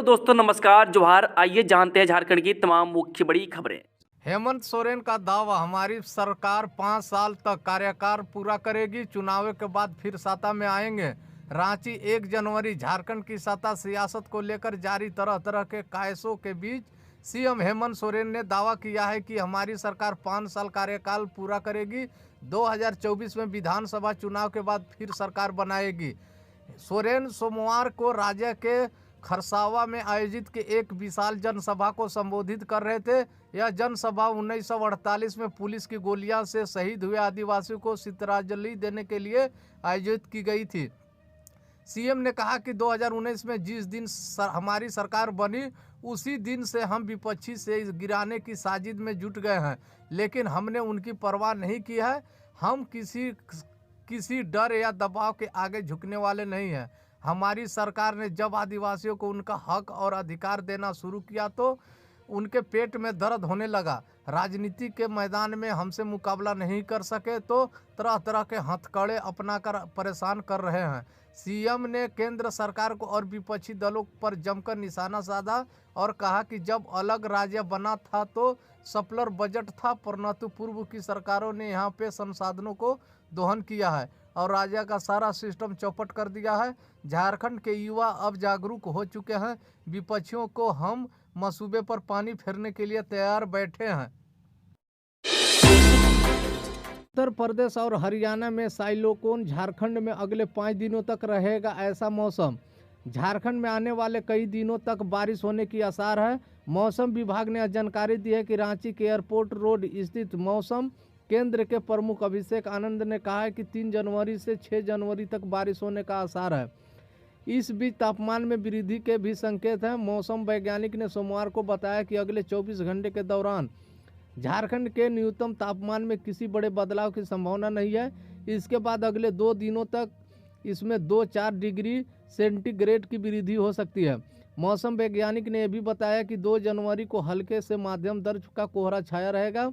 Hello दोस्तों, नमस्कार, जोहार। आइए जानते हैं झारखंड की तमाम मुख्य बड़ी खबरें। हेमंत सोरेन का दावा, हमारी सरकार 5 साल तक कार्यकाल पूरा करेगी, चुनाव के बाद फिर सत्ता में आएंगे। रांची 1 जनवरी। झारखंड की सत्ता सियासत को लेकर जारी तरह तरह के कायसों के बीच सीएम हेमंत सोरेन ने दावा किया है कि हमारी सरकार 5 साल कार्यकाल पूरा करेगी, 2024 में विधानसभा चुनाव के बाद फिर सरकार बनाएगी। सोरेन सोमवार को राज्य के खरसावा में आयोजित के एक विशाल जनसभा को संबोधित कर रहे थे। यह जनसभा 1948 में पुलिस की गोलियां से शहीद हुए आदिवासियों को श्रद्धांजलि देने के लिए आयोजित की गई थी। सीएम ने कहा कि 2019 में जिस दिन हमारी सरकार बनी, उसी दिन से हम विपक्षी से गिराने की साजिश में जुट गए हैं, लेकिन हमने उनकी परवाह नहीं की है। हम किसी डर या दबाव के आगे झुकने वाले नहीं हैं। हमारी सरकार ने जब आदिवासियों को उनका हक और अधिकार देना शुरू किया तो उनके पेट में दर्द होने लगा। राजनीति के मैदान में हमसे मुकाबला नहीं कर सके तो तरह तरह के हथकड़े अपनाकर परेशान कर रहे हैं। सीएम ने केंद्र सरकार को और विपक्षी दलों पर जमकर निशाना साधा और कहा कि जब अलग राज्य बना था तो सप्लर बजट था, परंतु पूर्व की सरकारों ने यहाँ पे संसाधनों को दोहन किया है और राज्य का सारा सिस्टम चौपट कर दिया है। झारखंड के युवा अब जागरूक हो चुके हैं। विपक्षियों को हम मसूबे पर पानी फेरने के लिए तैयार बैठे हैं। उत्तर प्रदेश और हरियाणा में साइक्लोन, झारखंड में अगले 5 दिनों तक रहेगा ऐसा मौसम। झारखंड में आने वाले कई दिनों तक बारिश होने की आसार है। मौसम विभाग ने जानकारी दी है कि रांची के एयरपोर्ट रोड स्थित मौसम केंद्र के प्रमुख अभिषेक आनंद ने कहा है कि 3 जनवरी से 6 जनवरी तक बारिश होने का आसार है। इस बीच तापमान में वृद्धि के भी संकेत हैं। मौसम वैज्ञानिक ने सोमवार को बताया कि अगले 24 घंटे के दौरान झारखंड के न्यूनतम तापमान में किसी बड़े बदलाव की संभावना नहीं है। इसके बाद अगले 2 दिनों तक इसमें 2-4 डिग्री सेंटीग्रेड की वृद्धि हो सकती है। मौसम वैज्ञानिक ने यह भी बताया कि 2 जनवरी को हल्के से माध्यम दर्ज का कोहरा छाया रहेगा,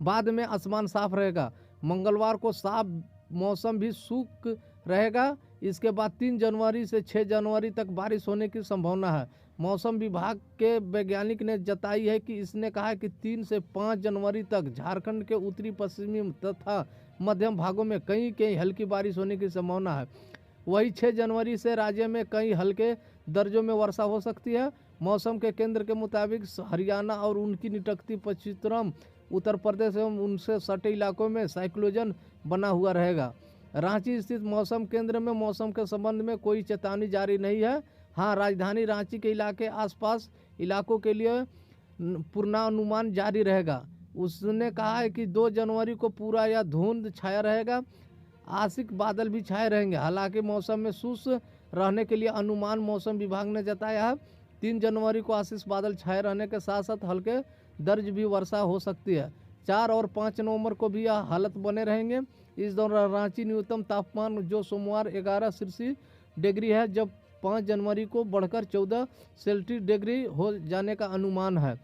बाद में आसमान साफ रहेगा। मंगलवार को साफ मौसम भी शुष्क रहेगा। इसके बाद 3 जनवरी से 6 जनवरी तक बारिश होने की संभावना है। मौसम विभाग के वैज्ञानिक ने जताई है कि इसने कहा कि 3 से 5 जनवरी तक झारखंड के उत्तरी पश्चिमी तथा मध्यम भागों में कहीं हल्की बारिश होने की संभावना है। वही 6 जनवरी से राज्य में कई हल्के दर्जों में वर्षा हो सकती है। मौसम के केंद्र के मुताबिक हरियाणा और उनकी निकटती पश्चिम उत्तर प्रदेश एवं उनसे सटे इलाकों में साइक्लोन बना हुआ रहेगा। रांची स्थित मौसम केंद्र में मौसम के संबंध में कोई चेतावनी जारी नहीं है। हाँ, राजधानी रांची के इलाके आसपास इलाकों के लिए पूर्वानुमान जारी रहेगा। उसने कहा है कि 2 जनवरी को पूरा या धुंध छाया रहेगा, आंशिक बादल भी छाए रहेंगे। हालांकि मौसम में शुष्क रहने के लिए अनुमान मौसम विभाग ने जताया है। 3 जनवरी को आंशिक बादल छाए रहने के साथ साथ हल्के दर्ज भी वर्षा हो सकती है। 4 और 5 नवंबर को भी यह हालत बने रहेंगे। इस दौरान रांची न्यूनतम तापमान जो सोमवार 11 सेल्सियस डिग्री है, जब 5 जनवरी को बढ़कर 14 सेल्सियस डिग्री हो जाने का अनुमान है।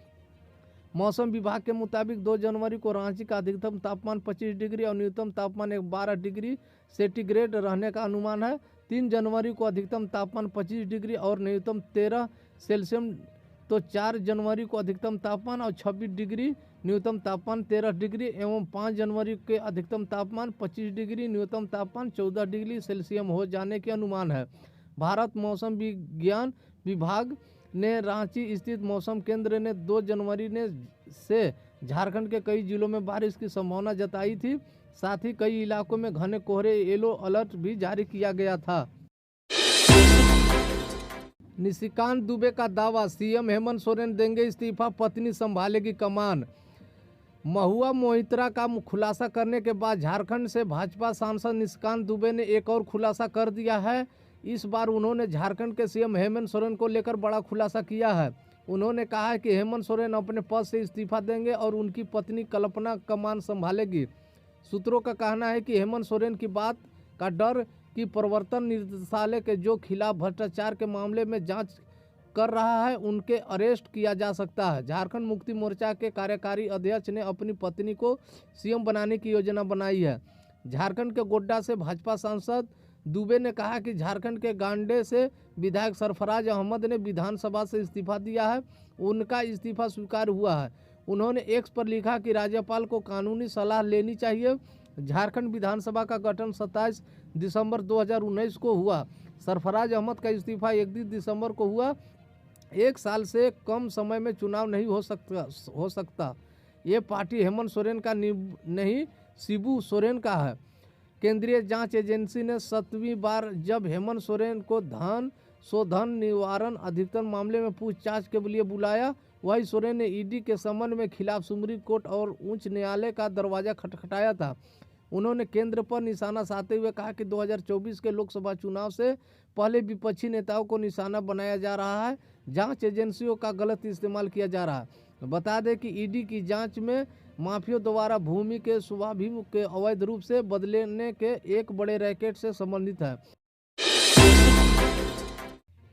मौसम विभाग के मुताबिक 2 जनवरी को रांची का अधिकतम तापमान 25 डिग्री और न्यूनतम तापमान 12 डिग्री सेंटीग्रेड रहने का अनुमान है। 3 जनवरी को अधिकतम तापमान 25 डिग्री और न्यूनतम 13 सेल्सियस, तो 4 जनवरी को अधिकतम तापमान और 26 डिग्री, न्यूनतम तापमान 13 डिग्री एवं 5 जनवरी के अधिकतम तापमान 25 डिग्री, न्यूनतम तापमान 14 डिग्री सेल्सियस हो जाने के अनुमान है। भारत मौसम विज्ञान विभाग ने रांची स्थित मौसम केंद्र ने 2 जनवरी से झारखंड के कई जिलों में बारिश की संभावना जताई थी। साथ ही कई इलाकों में घने कोहरे येलो अलर्ट भी जारी किया गया था। निशिकांत दुबे का दावा, सीएम हेमंत सोरेन देंगे इस्तीफा, पत्नी संभालेगी कमान। महुआ मोहित्रा का खुलासा करने के बाद झारखंड से भाजपा सांसद निशिकांत दुबे ने एक और खुलासा कर दिया है। इस बार उन्होंने झारखंड के सीएम हेमंत सोरेन को लेकर बड़ा खुलासा किया है। उन्होंने कहा है कि हेमंत सोरेन अपने पद से इस्तीफा देंगे और उनकी पत्नी कल्पना कमान संभालेगी। सूत्रों का कहना है कि हेमंत सोरेन की बात का डर कि प्रवर्तन निदेशालय के जो खिलाफ भ्रष्टाचार के मामले में जांच कर रहा है, उनके अरेस्ट किया जा सकता है। झारखंड मुक्ति मोर्चा के कार्यकारी अध्यक्ष ने अपनी पत्नी को सीएम बनाने की योजना बनाई है। झारखंड के गोड्डा से भाजपा सांसद दुबे ने कहा कि झारखंड के गांडे से विधायक सरफराज अहमद ने विधानसभा से इस्तीफा दिया है, उनका इस्तीफा स्वीकार हुआ है। उन्होंने एक्स पर लिखा कि राज्यपाल को कानूनी सलाह लेनी चाहिए। झारखंड विधानसभा का गठन 27 दिसंबर 2019 को हुआ। सरफराज अहमद का इस्तीफा 31 दिसंबर को हुआ। 1 साल से कम समय में चुनाव नहीं हो सकता। ये पार्टी हेमंत सोरेन का नहीं, शिबू सोरेन का है। केंद्रीय जांच एजेंसी ने 7वीं बार जब हेमंत सोरेन को धन शोधन निवारण अधिकतम मामले में पूछताछ के लिए बुलाया, वही सोरेन ने ईडी के समन में खिलाफ सुप्रीम कोर्ट और उच्च न्यायालय का दरवाजा खटखटाया था। उन्होंने केंद्र पर निशाना साधते हुए कहा कि 2024 के लोकसभा चुनाव से पहले विपक्षी नेताओं को निशाना बनाया जा रहा है, जांच एजेंसियों का गलत इस्तेमाल किया जा रहा है। बता दें कि ईडी की जांच में माफियों द्वारा भूमि के स्वाभिमुख के अवैध रूप से बदलने के एक बड़े रैकेट से संबंधित है।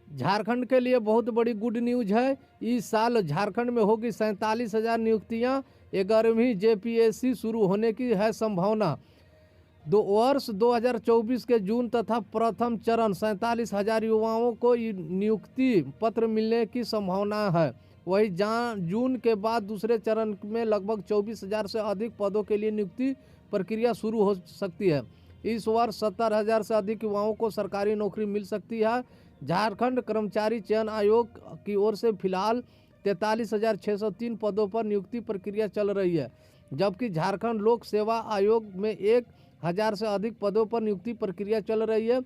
झारखंड के लिए बहुत बड़ी गुड न्यूज है। इस साल झारखंड में होगी 47,000 नियुक्तियां। 11वीं जेपीएससी शुरू होने की है संभावना। वर्ष 2024 के जून तथा प्रथम चरण 47,000 युवाओं को नियुक्ति पत्र मिलने की संभावना है। वही जून के बाद दूसरे चरण में लगभग 24,000 से अधिक पदों के लिए नियुक्ति प्रक्रिया शुरू हो सकती है। इस वर्ष 70,000 से अधिक युवाओं को सरकारी नौकरी मिल सकती है। झारखंड कर्मचारी चयन आयोग की ओर से फिलहाल 43,603 पदों पर नियुक्ति प्रक्रिया चल रही है, जबकि झारखंड लोक सेवा आयोग में 1,000 से अधिक पदों पर नियुक्ति प्रक्रिया चल रही है।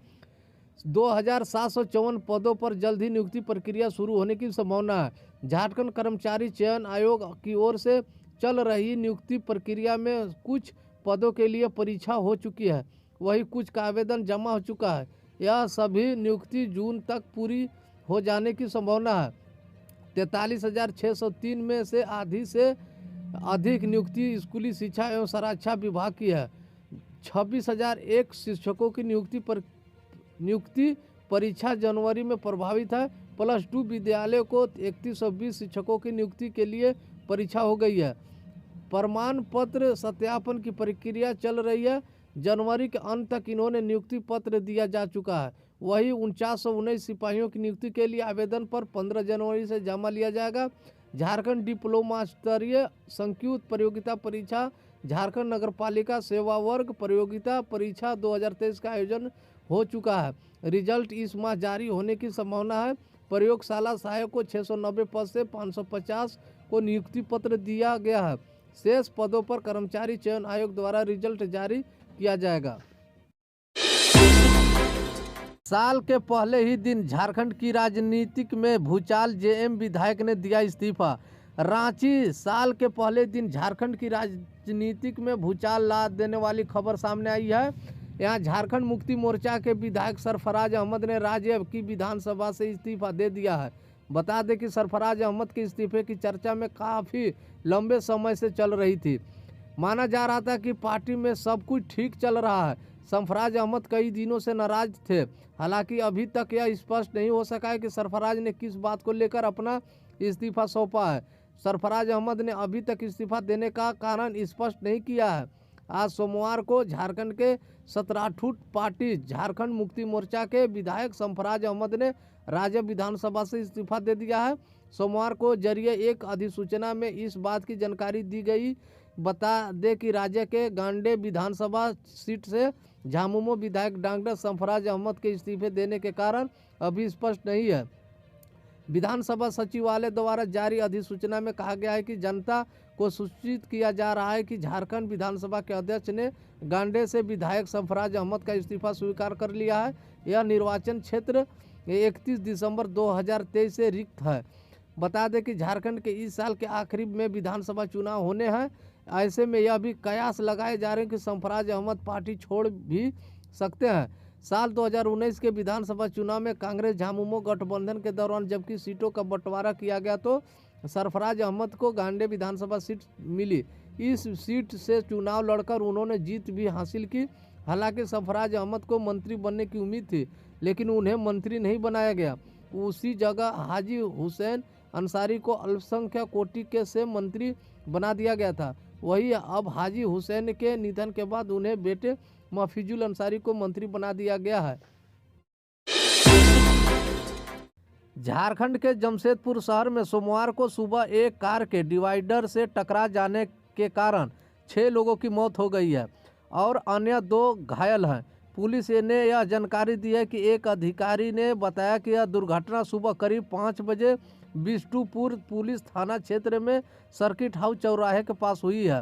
2,754 पदों पर जल्द ही नियुक्ति प्रक्रिया शुरू होने की संभावना है। झारखंड कर्मचारी चयन आयोग की ओर से चल रही नियुक्ति प्रक्रिया में कुछ पदों के लिए परीक्षा हो चुकी है, वही कुछ का आवेदन जमा हो चुका है। यह सभी नियुक्ति जून तक पूरी हो जाने की संभावना है। 43,603 में से आधी से अधिक नियुक्ति स्कूली शिक्षा एवं संरक्षा विभाग की है। 26,001 शिक्षकों की नियुक्ति परीक्षा जनवरी में प्रभावित है। +2 विद्यालयों को 3120 शिक्षकों की नियुक्ति के लिए परीक्षा हो गई है। प्रमाण पत्र सत्यापन की प्रक्रिया चल रही है। जनवरी के अंत तक इन्होंने नियुक्ति पत्र दिया जा चुका है। वही 4919 सिपाहियों की नियुक्ति के लिए आवेदन पर 15 जनवरी से जमा लिया जाएगा। झारखंड डिप्लोमा स्तरीय संयुक्त प्रतियोगिता परीक्षा झारखंड नगरपालिका सेवा वर्ग प्रतियोगिता परीक्षा 2023 का आयोजन हो चुका है। रिजल्ट इस माह जारी होने की संभावना है। प्रयोगशाला सहायक को 690 पद से 550 को नियुक्ति पत्र दिया गया है। शेष पदों पर कर्मचारी चयन आयोग द्वारा रिजल्ट जारी किया जाएगा। साल के पहले ही दिन झारखंड की राजनीतिक में भूचाल, जेएम विधायक ने दिया इस्तीफा। रांची, साल के पहले दिन झारखंड की राजनीतिक में भूचाल ला देने वाली खबर सामने आई है। यहाँ झारखंड मुक्ति मोर्चा के विधायक सरफराज अहमद ने राज्य की विधानसभा से इस्तीफा दे दिया है। बता दें कि सरफराज अहमद के इस्तीफे की चर्चा में काफ़ी लंबे समय से चल रही थी। माना जा रहा था कि पार्टी में सब कुछ ठीक चल रहा है। सरफराज अहमद कई दिनों से नाराज थे। हालांकि अभी तक यह स्पष्ट नहीं हो सका है कि सरफराज ने किस बात को लेकर अपना इस्तीफा सौंपा है। सरफराज अहमद ने अभी तक इस्तीफा देने का कारण स्पष्ट नहीं किया है। आज सोमवार को झारखंड के 17 पार्टी झारखंड मुक्ति मोर्चा के विधायक सरफराज अहमद ने राज्य विधानसभा से इस्तीफा दे दिया है। सोमवार को जरिए एक अधिसूचना में इस बात की जानकारी दी गई। बता दें कि राज्य के गांडे विधानसभा सीट से झामुमो विधायक डॉक्टर सरफराज अहमद के इस्तीफे देने के कारण अभी स्पष्ट नहीं है। विधानसभा सचिवालय द्वारा जारी अधिसूचना में कहा गया है कि जनता को सूचित किया जा रहा है कि झारखंड विधानसभा के अध्यक्ष ने गांडे से विधायक सरफराज अहमद का इस्तीफा स्वीकार कर लिया है। यह निर्वाचन क्षेत्र 31 दिसंबर 2023 से रिक्त है। बता दें कि झारखंड के इस साल के आखिरी में विधानसभा चुनाव होने हैं। ऐसे में यह भी कयास लगाए जा रहे हैं कि सरफराज अहमद पार्टी छोड़ भी सकते हैं। साल 2019 के विधानसभा चुनाव में कांग्रेस झामुमो गठबंधन के दौरान जबकि सीटों का बंटवारा किया गया तो सरफराज अहमद को गांडे विधानसभा सीट मिली। इस सीट से चुनाव लड़कर उन्होंने जीत भी हासिल की। हालांकि सरफराज अहमद को मंत्री बनने की उम्मीद थी, लेकिन उन्हें मंत्री नहीं बनाया गया। उसी जगह हाजी हुसैन अंसारी को अल्पसंख्यक कोटि के से मंत्री बना दिया गया था। वही अब हाजी हुसैन के निधन के बाद उन्हें बेटे महफिजुल अंसारी को मंत्री बना दिया गया है। झारखंड के जमशेदपुर शहर में सोमवार को सुबह एक कार के डिवाइडर से टकरा जाने के कारण 6 लोगों की मौत हो गई है और अन्य 2 घायल हैं। पुलिस ने यह जानकारी दी है कि एक अधिकारी ने बताया कि यह दुर्घटना सुबह करीब 5 बजे बिष्टुपुर पुलिस थाना क्षेत्र में सर्किट हाउस चौराहे के पास हुई है।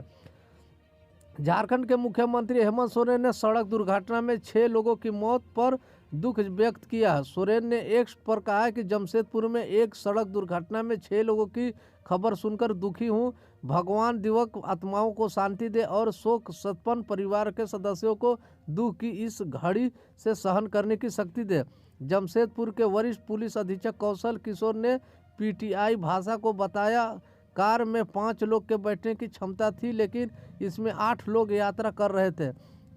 झारखंड के मुख्यमंत्री हेमंत सोरेन ने सड़क दुर्घटना में 6 लोगों की मौत पर दुख व्यक्त किया है। सोरेन ने एक्स पर कहा है कि जमशेदपुर में एक सड़क दुर्घटना में 6 लोगों की खबर सुनकर दुखी हूं। भगवान दिवंगत आत्माओं को शांति दे और शोक संपन्न परिवार के सदस्यों को दुख की इस घड़ी से सहन करने की शक्ति दे। जमशेदपुर के वरिष्ठ पुलिस अधीक्षक कौशल किशोर ने पीटीआई भाषा को बताया, कार में 5 लोग के बैठने की क्षमता थी, लेकिन इसमें 8 लोग यात्रा कर रहे थे।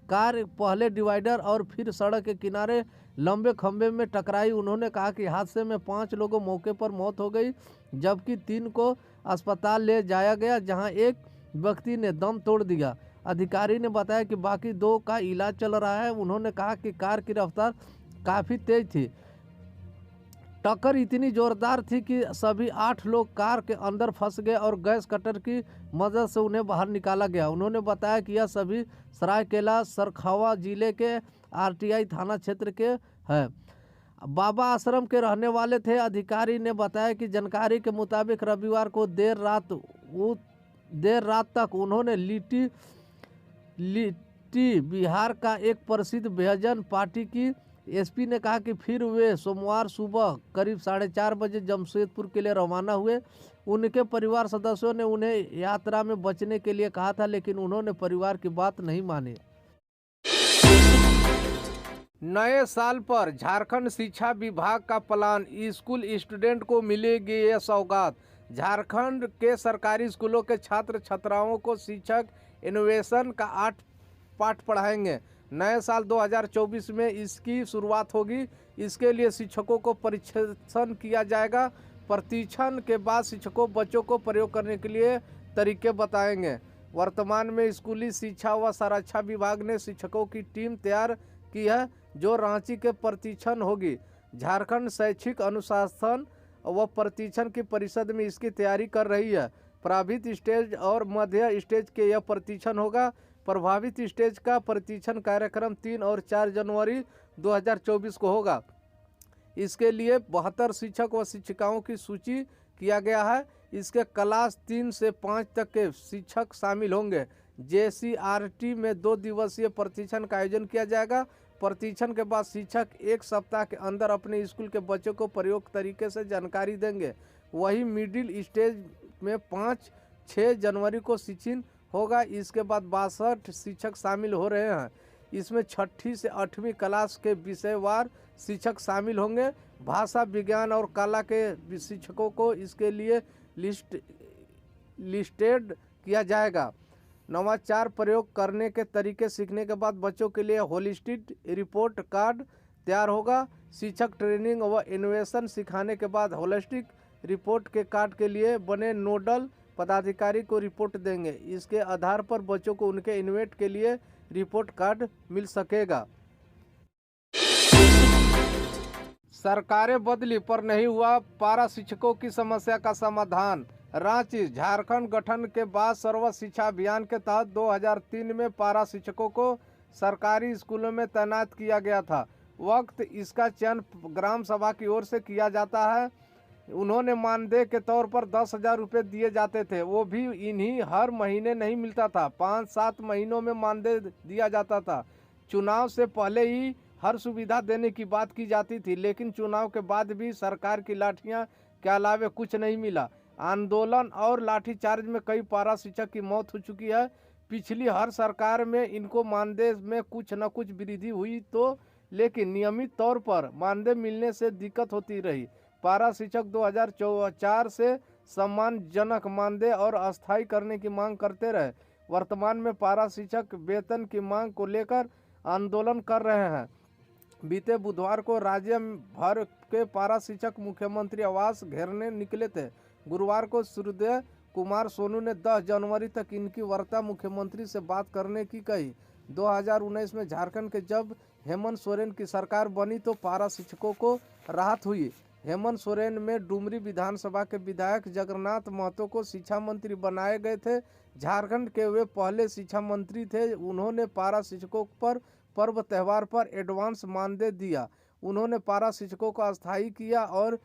कार पहले डिवाइडर और फिर सड़क के किनारे लंबे खंभे में टकराई। उन्होंने कहा कि हादसे में 5 लोगों मौके पर मौत हो गई, जबकि 3 को अस्पताल ले जाया गया, जहां एक व्यक्ति ने दम तोड़ दिया। अधिकारी ने बताया कि बाकी 2 का इलाज चल रहा है। उन्होंने कहा कि कार की रफ्तार काफ़ी तेज थी। टक्कर इतनी जोरदार थी कि सभी 8 लोग कार के अंदर फंस गए और गैस कटर की मदद से उन्हें बाहर निकाला गया। उन्होंने बताया कि यह सभी सरायकेला सरखावा जिले के आरटीआई थाना क्षेत्र के हैं। बाबा आश्रम के रहने वाले थे। अधिकारी ने बताया कि जानकारी के मुताबिक रविवार को देर रात तक उन्होंने लिट्टी बिहार का एक प्रसिद्ध व्यंजन पार्टी की। एसपी ने कहा कि फिर वे सोमवार सुबह करीब 4:30 बजे जमशेदपुर के लिए रवाना हुए। उनके परिवार सदस्यों ने उन्हें यात्रा में बचने के लिए कहा था, लेकिन उन्होंने परिवार की बात नहीं मानी। नए साल पर झारखंड शिक्षा विभाग का प्लान, स्कूल स्टूडेंट को मिलेगी ये सौगात। झारखंड के सरकारी स्कूलों के छात्र छात्राओं को शिक्षक इनोवेशन का 8 पाठ पढ़ाएंगे। नए साल 2024 में इसकी शुरुआत होगी। इसके लिए शिक्षकों को प्रशिक्षण किया जाएगा। प्रशिक्षण के बाद शिक्षकों बच्चों को प्रयोग करने के लिए तरीके बताएंगे। वर्तमान में स्कूली शिक्षा व संरक्षा विभाग ने शिक्षकों की टीम तैयार की है, जो रांची के प्रशिक्षण होगी। झारखंड शैक्षिक अनुशासन व प्रशिक्षण की परिषद में इसकी तैयारी कर रही है। प्रभावित स्टेज और मध्य स्टेज के यह प्रशिक्षण होगा। प्रभावित स्टेज का प्रशिक्षण कार्यक्रम 3 और 4 जनवरी 2024 को होगा। इसके लिए 72 शिक्षक व शिक्षिकाओं की सूची किया गया है। इसके क्लास 3 से 5 तक के शिक्षक शामिल होंगे। जेसीआरटी में 2 दिवसीय प्रशिक्षण का आयोजन किया जाएगा। प्रशिक्षण के बाद शिक्षक 1 सप्ताह के अंदर अपने स्कूल के बच्चों को प्रयोग तरीके से जानकारी देंगे। वही मिडिल स्टेज में 5-6 जनवरी को शिक्षण होगा। इसके बाद 62 शिक्षक शामिल हो रहे हैं। इसमें 6ठी से 8वीं क्लास के विषयवार शिक्षक शामिल होंगे। भाषा, विज्ञान और कला के शिक्षकों को इसके लिए लिस्टेड किया जाएगा। नवाचार प्रयोग करने के तरीके सीखने के बाद बच्चों के लिए होलिस्टिक रिपोर्ट कार्ड तैयार होगा। शिक्षक ट्रेनिंग व इनोवेशन सिखाने के बाद होलिस्टिक रिपोर्ट के कार्ड के लिए बने नोडल पदाधिकारी को रिपोर्ट देंगे। इसके आधार पर बच्चों को उनके इनोवेट के लिए रिपोर्ट कार्ड मिल सकेगा। सरकारें बदली पर नहीं हुआ पारा शिक्षकों की समस्या का समाधान। रांची, झारखंड गठन के बाद सर्व शिक्षा अभियान के तहत 2003 में पारा शिक्षकों को सरकारी स्कूलों में तैनात किया गया था। वक्त इसका चयन ग्राम सभा की ओर से किया जाता है। उन्होंने मानदेय के तौर पर 10,000 रुपये दिए जाते थे। वो भी इन्हीं हर महीने नहीं मिलता था, 5-7 महीनों में मानदेय दिया जाता था। चुनाव से पहले ही हर सुविधा देने की बात की जाती थी, लेकिन चुनाव के बाद भी सरकार की लाठियां के अलावे कुछ नहीं मिला। आंदोलन और लाठीचार्ज में कई पारा शिक्षक की मौत हो चुकी है। पिछली हर सरकार में इनको मानदेय में कुछ न कुछ वृद्धि हुई तो, लेकिन नियमित तौर पर मानदेय मिलने से दिक्कत होती रही। पारा शिक्षक 2004 से सम्मानजनक मानदेय और अस्थायी करने की मांग करते रहे। वर्तमान में पारा शिक्षक वेतन की मांग को लेकर आंदोलन कर रहे हैं। बीते बुधवार को राज्य भर के पारा शिक्षक मुख्यमंत्री आवास घेरने निकले थे। गुरुवार को सूर्योदय कुमार सोनू ने 10 जनवरी तक इनकी वार्ता मुख्यमंत्री से बात करने की कही। 2019 में झारखंड के जब हेमंत सोरेन की सरकार बनी तो पारा शिक्षकों को राहत हुई। हेमंत सोरेन में डुमरी विधानसभा के विधायक जगन्नाथ महतो को शिक्षा मंत्री बनाए गए थे। झारखंड के वे पहले शिक्षा मंत्री थे। उन्होंने पारा शिक्षकों पर पर्व त्यौहार पर एडवांस मानदेय दिया। उन्होंने पारा शिक्षकों को अस्थायी किया और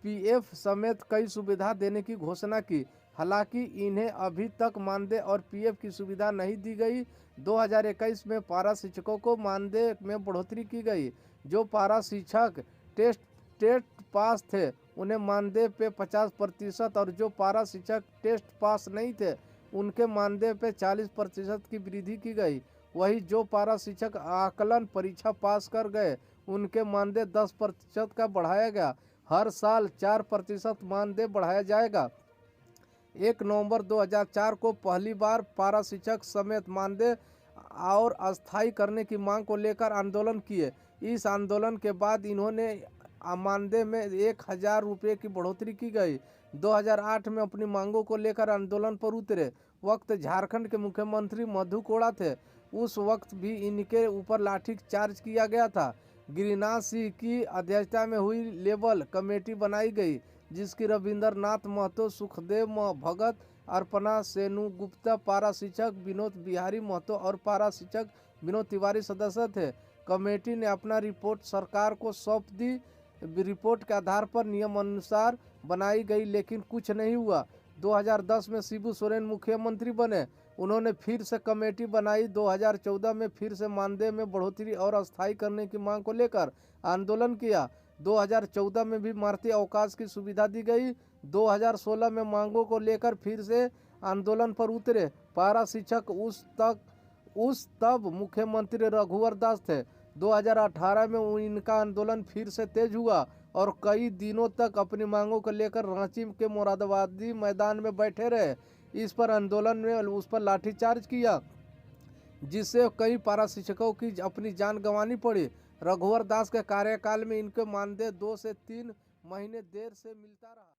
पीएफ समेत कई सुविधा देने की घोषणा की। हालांकि इन्हें अभी तक मानदेय और पीएफ की सुविधा नहीं दी गई। 2021 में पारा शिक्षकों को मानदेय में बढ़ोतरी की गई। जो पारा शिक्षक टेस्ट पास थे उन्हें मानदेय पे 50% और जो पारा शिक्षक टेस्ट पास नहीं थे उनके मानदेय पे 40% की वृद्धि की गई। वही जो पारा शिक्षक आकलन परीक्षा पास कर गए उनके मानदेय 10% का बढ़ाया गया। हर साल 4% मानदेय बढ़ाया जाएगा। 1 नवंबर 2004 को पहली बार पारा शिक्षक समेत मानदेय और अस्थायी करने की मांग को लेकर आंदोलन किए। इस आंदोलन के बाद इन्होंने मानदेय में 1000 रुपये की बढ़ोतरी की गई। 2008 में अपनी मांगों को लेकर आंदोलन पर उतरे वक्त झारखंड के मुख्यमंत्री मधु कोड़ा थे। उस वक्त भी इनके ऊपर लाठी चार्ज किया गया था। गिरिनाथ सिंह की अध्यक्षता में हुई लेवल कमेटी बनाई गई जिसकी रविंद्रनाथ महतो, सुखदेव भगत, अर्पणा सेनुगुप्ता, पारा शिक्षक विनोद बिहारी महतो और पारा शिक्षक विनोद तिवारी सदस्य थे। कमेटी ने अपना रिपोर्ट सरकार को सौंप दी। रिपोर्ट के आधार पर नियम अनुसार बनाई गई लेकिन कुछ नहीं हुआ। 2010 में शिबू सोरेन मुख्यमंत्री बने। उन्होंने फिर से कमेटी बनाई। 2014 में फिर से मानदेय में बढ़ोतरी और अस्थायी करने की मांग को लेकर आंदोलन किया। 2014 में भी मारतीय अवकाश की सुविधा दी गई। 2016 में मांगों को लेकर फिर से आंदोलन पर उतरे। पारा शिक्षक तब मुख्यमंत्री रघुवर दास थे। 2018 में इनका आंदोलन फिर से तेज हुआ और कई दिनों तक अपनी मांगों को लेकर रांची के मोरादाबादी मैदान में बैठे रहे। इस पर आंदोलन में उस पर लाठीचार्ज किया जिससे कई पारा शिक्षकों की अपनी जान गंवानी पड़ी। रघुवर दास के कार्यकाल में इनके मानदेय 2 से 3 महीने देर से मिलता रहा।